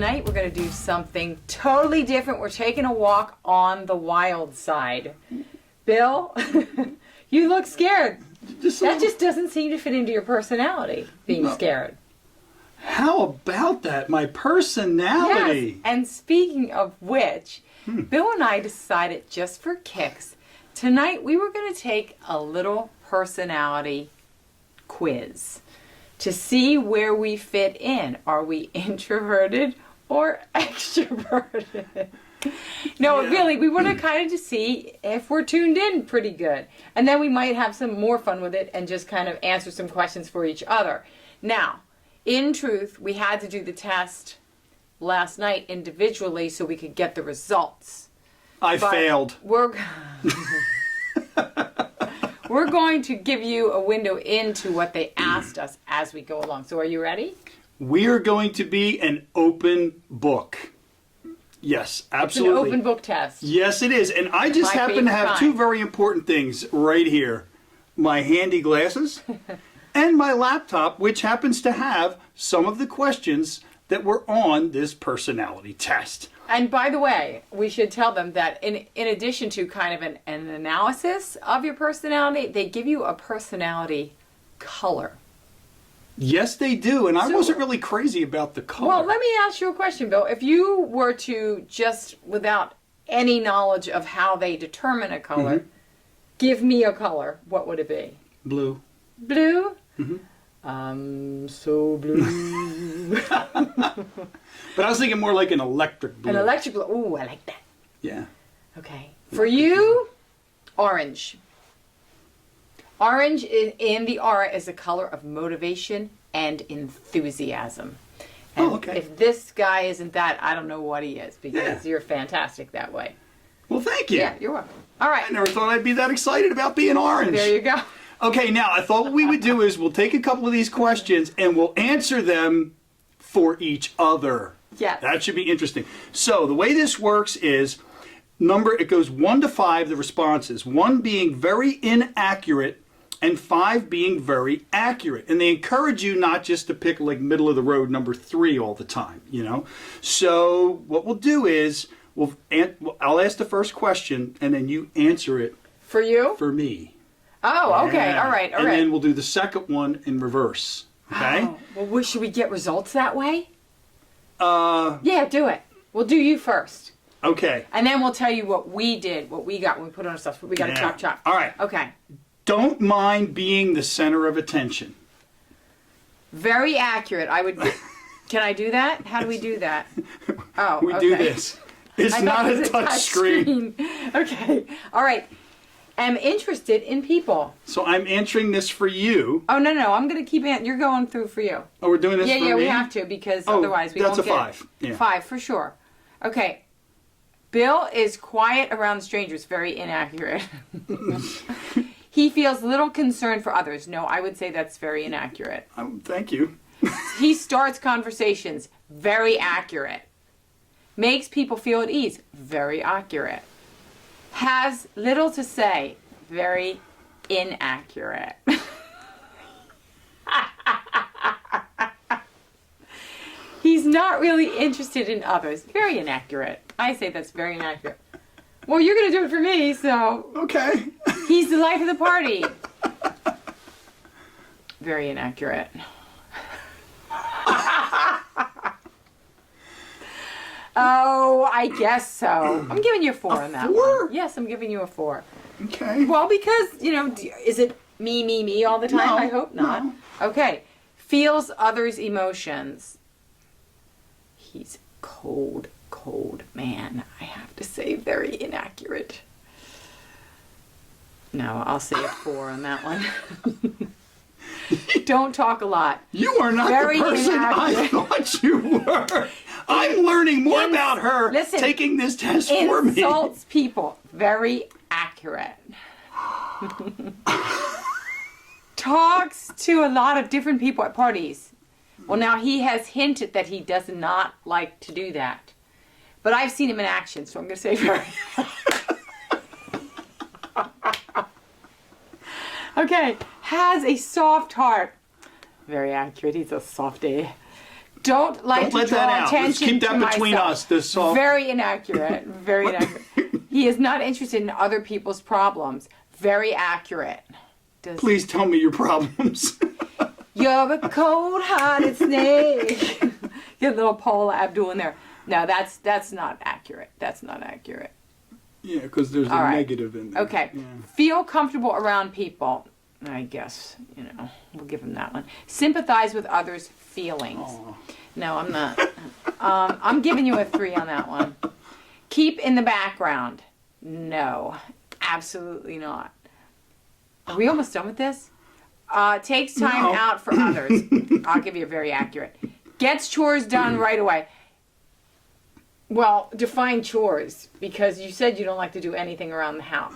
tonight we're going to do something totally different. We're taking a walk on the wild side. Bill, you look scared. That just doesn't seem to fit into your personality, being scared. How about that? My personality. Yes. And speaking of which, Bill and I decided just for kicks, tonight we were going to take a little personality quiz to see where we fit in. Are we introverted or extroverted? No, really, we want to kind of just see if we're tuned in pretty good. And then we might have some more fun with it and just kind of answer some questions for each other. Now, in truth, we had to do the test last night individually so we could get the results. I failed. We're going to give you a window into what they asked us as we go along. So are you ready? We are going to be an open book. Yes, absolutely. It's an open book test. Yes, it is. And I just happen to have two very important things right here. My handy glasses and my laptop, which happens to have some of the questions that were on this personality test. And by the way, we should tell them that in addition to kind of an analysis of your personality, they give you a personality color. Yes, they do. And I wasn't really crazy about the color. Well, let me ask you a question, Bill. If you were to, just without any knowledge of how they determine a color, give me a color, what would it be? Blue. Blue? So blue. But I was thinking more like an electric blue. An electric blue. Ooh, I like that. Yeah. Okay. For you, orange. Orange in the aura is a color of motivation and enthusiasm. And okay. If this guy isn't that, I don't know what he is, because you're fantastic that way. Well, thank you. Yeah, you're welcome. All right. I never thought I'd be that excited about being orange. There you go. Okay, now I thought what we would do is we'll take a couple of these questions and we'll answer them for each other. Yes. That should be interesting. So the way this works is it goes 1 to 5, the responses. 1 being very inaccurate and 5 being very accurate. And they encourage you not just to pick like middle of the road number 3 all the time, you know. So what we'll do is I'll ask the first question and then you answer it. For you? For me. Oh, okay. Yeah. All right. And then we'll do the second one in reverse. Okay? Oh, well, should we get results that way? Yeah, do it. We'll do you first. Okay. And then we'll tell you what we did, what we got when we put on our stuff. We got to chop. All right. Okay. Don't mind being the center of attention. Very accurate. Can I do that? How do we do that? Oh, we do this. It's not a touch screen. Okay. All right. I'm interested in people. So I'm answering this for you. Oh, no. I'm going to keep you're going through for you. Oh, we're doing this for me? Yeah, we have to, because otherwise we won't get... That's a 5. Yeah. 5, for sure. Okay. Bill is quiet around strangers. Very inaccurate. He feels little concern for others. No, I would say that's very inaccurate. Thank you. He starts conversations. Very accurate. Makes people feel at ease. Very accurate. Has little to say. Very inaccurate. He's not really interested in others. Very inaccurate. I say that's very inaccurate. Well, you're going to do it for me, so... Okay. He's the life of the party. Very inaccurate. Oh, I guess so. I'm giving you a 4 on that 4? one. Yes, I'm giving you a 4. Okay. Well, because, is it me all the time? No, I hope not. no. Okay. Feels others' emotions. He's cold man. I have to say very inaccurate. No, I'll say a 4 on that one. Don't talk a lot. You are not Very the person inaccurate. I thought you were. I'm learning more about her taking this test for me. Insults people. Very accurate. Talks to a lot of different people at parties. Well, now he has hinted that he does not like to do that. But I've seen him in action, so I'm going to say very... Okay. Has a soft heart. Very accurate. He's a softie. Don't like Don't to let draw that out. attention Let's keep that to between myself. us. This all. Very inaccurate. Very inaccurate. He is not interested in other people's problems. Very accurate. Please tell me your problems. You're a cold-hearted snake. Get a little Paula Abdul in there. No, that's not accurate. That's not accurate. Yeah, because there's a All right. negative in there. Okay. Yeah. Feel comfortable around people. I guess, we'll give him that one. Sympathize with others' feelings. Aw. No, I'm not. I'm giving you a 3 on that one. Keep in the background. No, absolutely not. Are we almost done with this? Takes time No. out for others. I'll give you a very accurate. Gets chores done right away. Well, define chores, because you said you don't like to do anything around the house.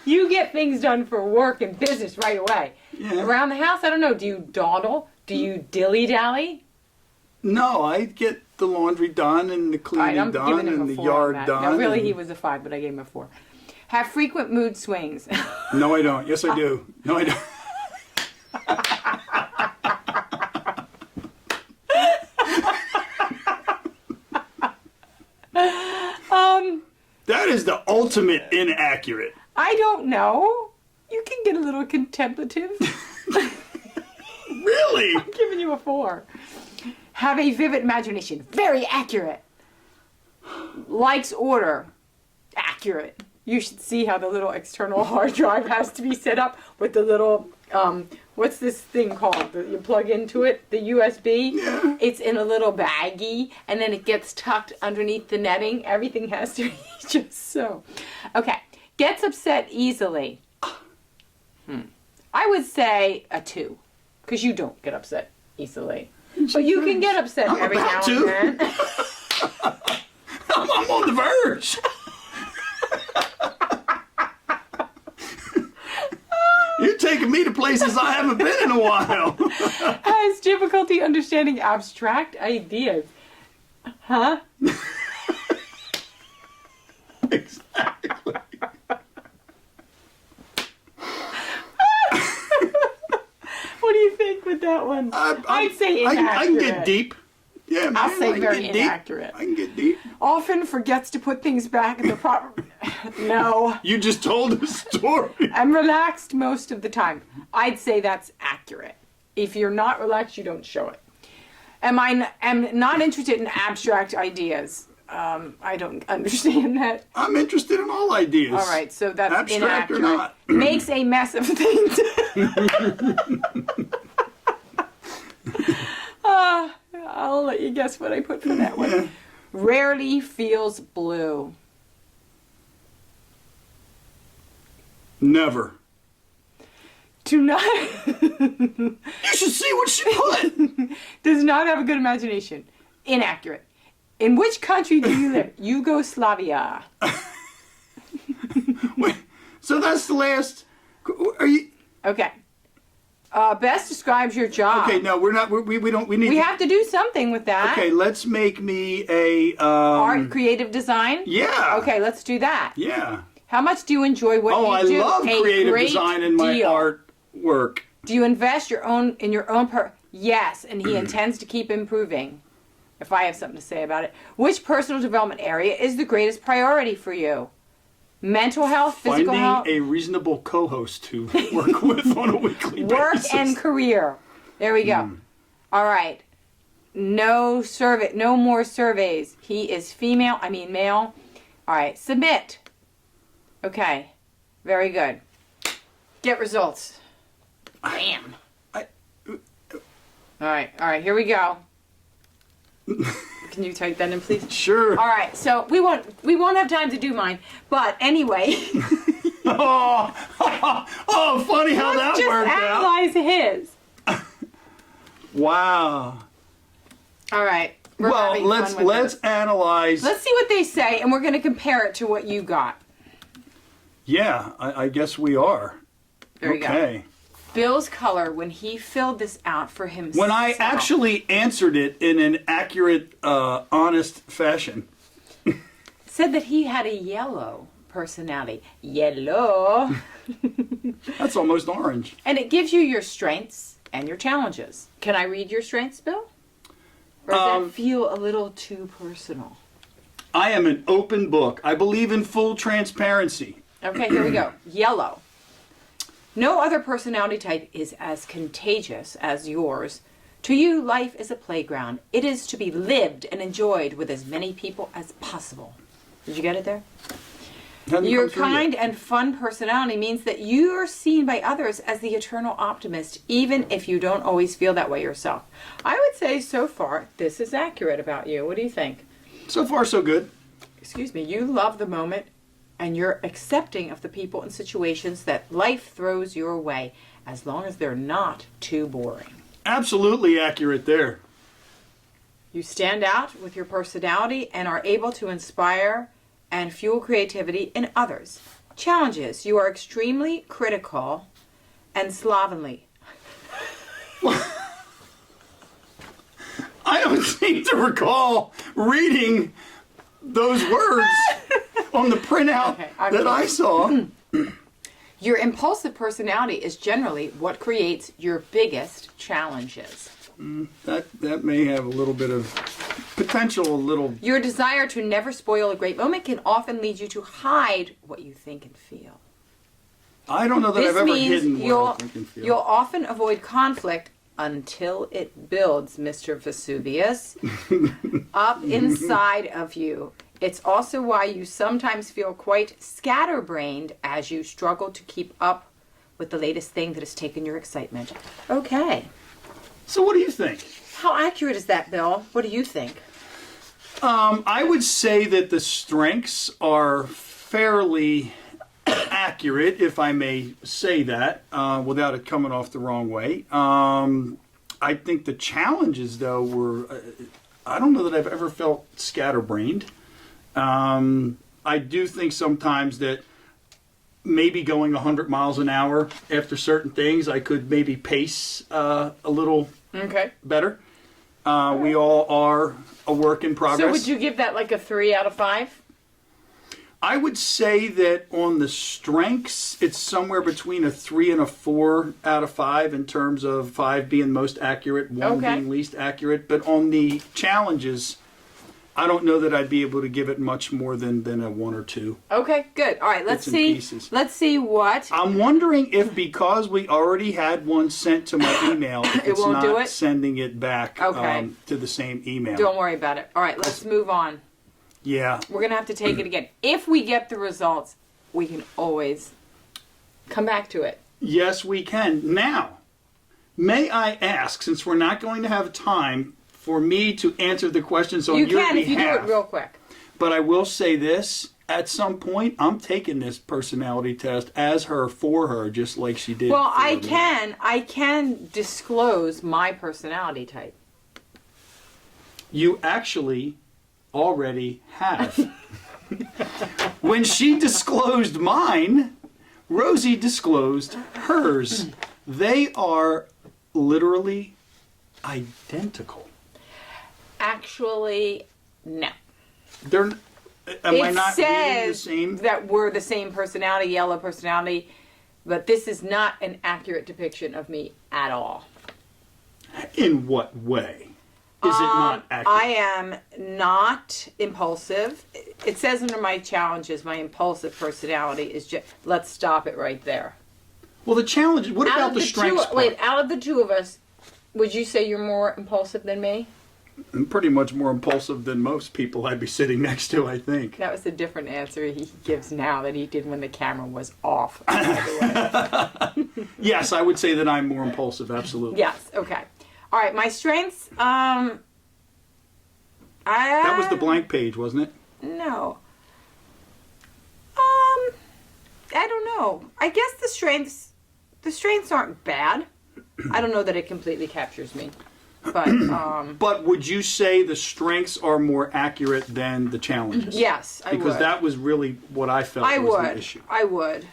You get things done for work and business right away. Yeah. Around the house, I don't know. Do you dawdle? Do you dilly-dally? No, I get the laundry done and the All right, cleaning I'm done giving him and a the 4 yard on that. done. No, really, and- he was a 5, but I gave him a 4. Have frequent mood swings. No, I don't. Yes, I do. No, I don't. That is the ultimate inaccurate. I don't know. You can get a little contemplative. Really? I'm giving you a 4. Have a vivid imagination. Very accurate. Likes order. Accurate. You should see how the little external hard drive has to be set up with the little, what's this thing called? You plug into it, the USB. Yeah. It's in a little baggie, and then it gets tucked underneath the netting. Everything has to be just so. Okay. Gets upset easily. I would say a 2, because you don't get upset easily. But you can get upset I'm every now about and to. then. I'm on the verge. You're taking me to places I haven't been in a while. Has difficulty understanding abstract ideas. Huh? Exactly. What do you think with that one? I'd say inaccurate. I can get deep. Yeah, man. I'll say I can very get deep. inaccurate. I can get deep. Often forgets to put things back in the proper... No. You just told a story. I'm relaxed most of the time. I'd say that's accurate. If you're not relaxed, you don't show it. Am not interested in abstract ideas. I don't understand that. I'm interested in all ideas. All right, so that's Abstract or inaccurate. not. Makes a mess of things. I'll let you guess what I put for that one. Rarely feels blue. Never. Do not You should see what she put. does not have a good imagination. Inaccurate. In which country do you live? Yugoslavia. Wait, so that's the last. Are you? Okay. Best describes your job. Okay, no, we're not. We don't. We need. We to- have to do something with that. Okay, let's make me a. Art, creative design. Yeah. Okay, let's do that. Yeah. How much do you enjoy what Oh, you I do? love A creative great design in my deal. artwork. Do you invest in your own Yes, and he intends to keep improving. If I have something to say about it. Which personal development area is the greatest priority for you? Mental health, physical Finding health, a reasonable co-host to work with on a weekly work basis. and career. There we go. All right. No more surveys. He is male. All right, submit. Okay. Very good. Get results. Bam. I- All right, here we go. Can you type that in, please? Sure. All right, so we won't have time to do mine, but anyway, Oh, funny how that just worked out. analyze his. Wow. All right, we're Well, having let's fun with this. analyze. Let's see what they say, and we're going to compare it to what you got. Yeah, I guess we are. There you go. Okay. Bill's color when he filled this out for himself. When I actually answered it in an accurate, honest fashion. said that he had a yellow personality. Yellow. That's almost orange. And it gives you your strengths and your challenges. Can I read your strengths, Bill? Or does that feel a little too personal? I am an open book. I believe in full transparency. Okay, here we go. Yellow. No other personality type is as contagious as yours. To you, life is a playground. It is to be lived and enjoyed with as many people as possible. Did you get it there? Hasn't Your come through yet. kind and fun personality means that you are seen by others as the eternal optimist, even if you don't always feel that way yourself. I would say so far, this is accurate about you. What do you think? So far, so good. Excuse me. You love the moment, and you're accepting of the people and situations that life throws your way, as long as they're not too boring. Absolutely accurate there. You stand out with your personality and are able to inspire and fuel creativity in others. Challenges. You are extremely critical and slovenly. I don't seem to recall reading those words on the printout Okay, that I saw. Your impulsive personality is generally what creates your biggest challenges. That may have a little bit of potential, a little. Your desire to never spoil a great moment can often lead you to hide what you think and feel. I don't know that This I've ever means hidden what I think and feel. you'll often avoid conflict until it builds, Mr. Vesuvius, up inside of you. It's also why you sometimes feel quite scatterbrained as you struggle to keep up with the latest thing that has taken your excitement. Okay. So what do you think? How accurate is that, Bill? What do you think? I would say that the strengths are fairly accurate, if I may say that, without it coming off the wrong way. I think the challenges, though, were, I don't know that I've ever felt scatterbrained. I do think sometimes that maybe going 100 miles an hour after certain things, I could maybe pace a little better. We all are a work in progress. So would you give that like a 3 out of 5? I would say that on the strengths, it's somewhere between a 3 and a 4 out of 5 in terms of 5 being most accurate, 1 being least accurate. But on the challenges, I don't know that I'd be able to give it much more than a 1 or 2. Okay, good. All right, let's Bits and see. pieces. Let's see what. I'm wondering if because we already had one sent to my email, if it's won't not do it? sending it back Okay. to the same email. Don't worry about it. All right, let's move on. Yeah. We're going to have to take it again. If we get the results, we can always come back to it. Yes, we can. Now, may I ask, since we're not going to have time for me to answer the questions on You your can behalf, if you do it real quick. but I will say this, at some point, I'm taking this personality test as her, for her, just like she did Well, for I me. can disclose my personality type. You actually already have. When she disclosed mine, Rosie disclosed hers. They are literally identical. Actually, no. They're. Am I It not reading the says same? that we're the same personality, yellow personality, but this is not an accurate depiction of me at all. In what way? Is it not accurate? I am not impulsive. It says under my challenges, my impulsive personality is just. Let's stop it right there. Well, the challenge. What Out about of the strengths part? Wait, out of the two of us, would you say you're more impulsive than me? I'm pretty much more impulsive than most people I'd be sitting next to, I think. That was a different answer he gives now than he did when the camera was off, by the way. Yes, I would say that I'm more impulsive, absolutely. Yes, okay. All right, my strengths, That was the blank page, wasn't it? No. I don't know. I guess the strengths aren't bad. I don't know that it completely captures me. But, But would you say the strengths are more accurate than the challenges? yes, I Because would. that was really what I felt I was would. the issue. I would.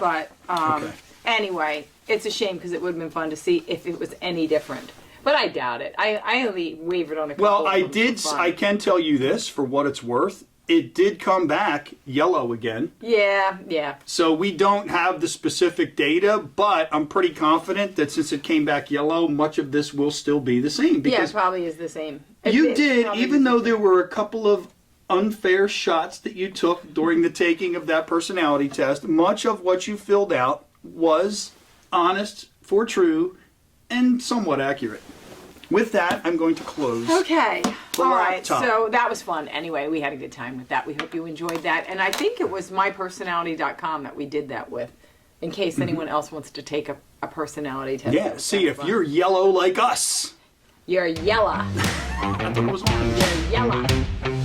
But, Okay. anyway, it's a shame because it would have been fun to see if it was any different. But I doubt it. I only wavered on a couple Well, of I them did. for fun. I can tell you this for what it's worth. it did come back yellow again. Yeah. So we don't have the specific data, but I'm pretty confident that since it came back yellow, much of this will still be the same. Yeah, it Because probably is the same. you It did, probably even is though the there were a couple of unfair shots that you took during the taking of that personality test, much of what you filled out was honest, for true, and somewhat accurate. With that, I'm going to close. Okay. The All right. laptop. So that was fun. Anyway, we had a good time with that. We hope you enjoyed that. And I think it was mypersonality.com that we did that with, in case anyone else wants to take a personality test. Yeah, see if you're yellow like us. You're yellow. I thought it was orange. You're yellow.